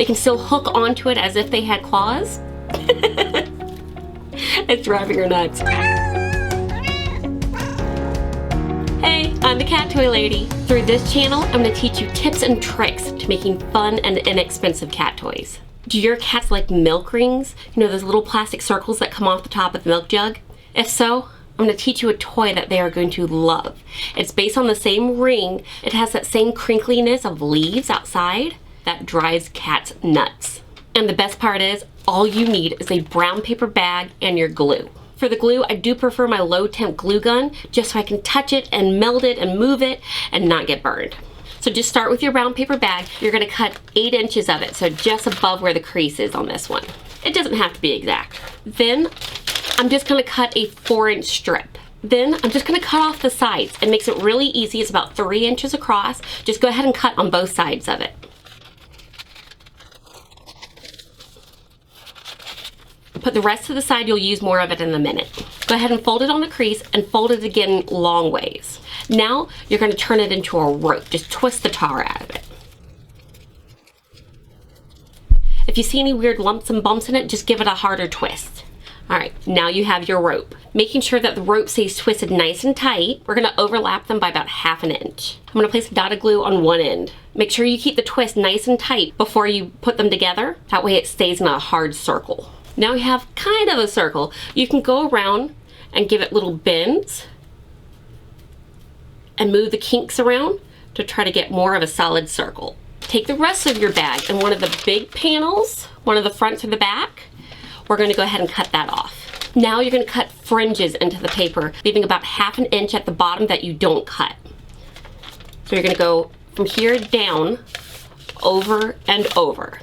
they can still hook onto it as if they had claws. It's driving her nuts. Hey, I'm the Cat Toy Lady. Through this channel, I'm gonna teach you tips and tricks to making fun and inexpensive cat toys. Do your cats like milk rings? You know, those little plastic circles that come off the top of the milk jug? If so, I'm gonna teach you a toy that they are going to love. It's based on the same ring. It has that same crinkliness of leaves outside that drives cats nuts. And the best part is, all you need is a brown paper bag and your glue. For the glue, I do prefer my low temp glue gun, just so I can touch it and meld it and move it and not get burned. So just start with your brown paper bag. You're gonna cut 8 inches of it, so just above where the crease is on this one. It doesn't have to be exact. Then I'm just gonna cut a 4-inch strip. Then I'm just gonna cut off the sides. It makes it really easy. It's about 3 inches across. Just go ahead and cut on both sides of it. Put the rest to the side, you'll use more of it in a minute. Go ahead and fold it on the crease and fold it again long ways. Now you're gonna turn it into a rope. Just twist the tar out of it. If you see any weird lumps and bumps in it, just give it a harder twist. All right, now you have your rope. Making sure that the rope stays twisted nice and tight, we're gonna overlap them by about 1/2 inch. I'm gonna place dotted glue on one end. Make sure you keep the twist nice and tight before you put them together. That way it stays in a hard circle. Now you have kind of a circle. You can go around and give it little bends and move the kinks around to try to get more of a solid circle. Take the rest of your bag and one of the big panels, one of the fronts or the back, we're going to go ahead and cut that off. Now you're going to cut fringes into the paper, leaving about 1/2 inch at the bottom that you don't cut. So you're going to go from here down, over and over.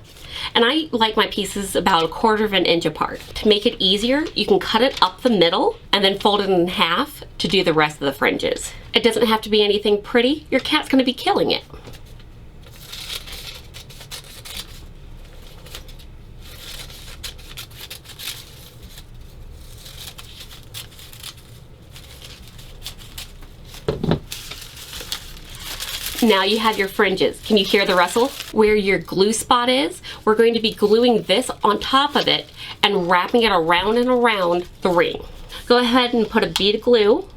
And I like my pieces about 1/4 inch apart. To make it easier, you can cut it up the middle and then fold it in half to do the rest of the fringes. It doesn't have to be anything pretty. Your cat's going to be killing it. Now you have your fringes. Can you hear the rustle? Where your glue spot is, we're going to be gluing this on top of it and wrapping it around and around the ring. Go ahead and put a bead of glue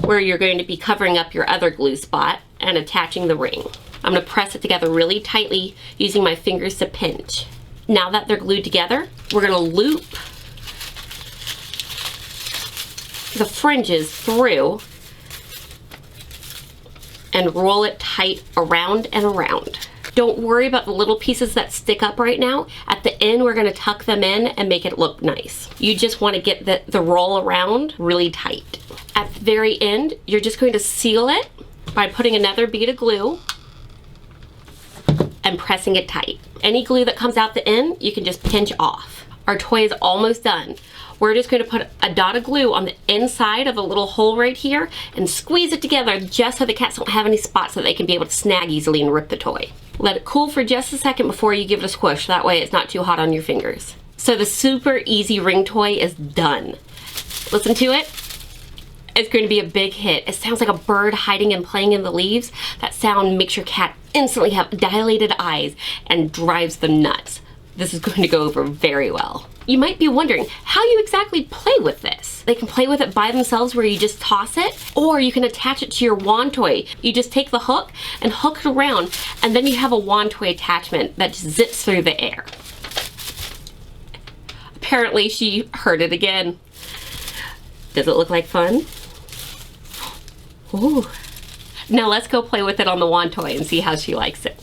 where you're going to be covering up your other glue spot and attaching the ring. I'm gonna press it together really tightly using my fingers to pinch. Now that they're glued together, we're gonna loop the fringes through and roll it tight around and around. Don't worry about the little pieces that stick up right now. At the end, we're gonna tuck them in and make it look nice. You just wanna get the roll around really tight. At the very end, you're just going to seal it by putting another bead of glue and pressing it tight. Any glue that comes out the end, you can just pinch off. Our toy is almost done. We're just going to put a dot of glue on the inside of the little hole right here and squeeze it together just so the cats don't have any spots that they can be able to snag easily and rip the toy. Let it cool for just a second before you give it a squish. That way it's not too hot on your fingers. So the super easy ring toy is done. Listen to it. It's going to be a big hit. It sounds like a bird hiding and playing in the leaves. That sound makes your cat instantly have dilated eyes and drives them nuts. This is going to go over very well. You might be wondering how you exactly play with this. They can play with it by themselves where you just toss it, or you can attach it to your wand toy. You just take the hook and hook it around, and then you have a wand toy attachment that just zips through the air. Apparently she heard it again. Does it look like fun? Ooh. Now let's go play with it on the wand toy and see how she likes it.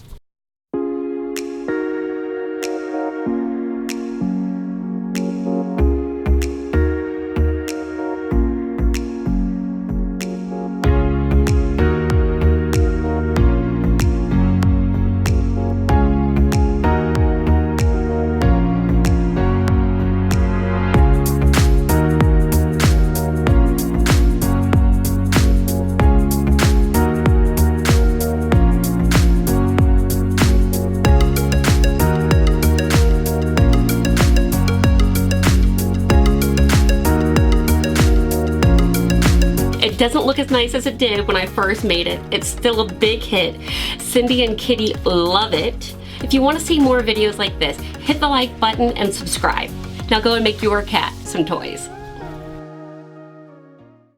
It doesn't look as nice as it did when I first made it. It's still a big hit. Cindy and Kitty love it. If If you want to see more videos like this, hit the like button and subscribe. Now go and make your cat some toys.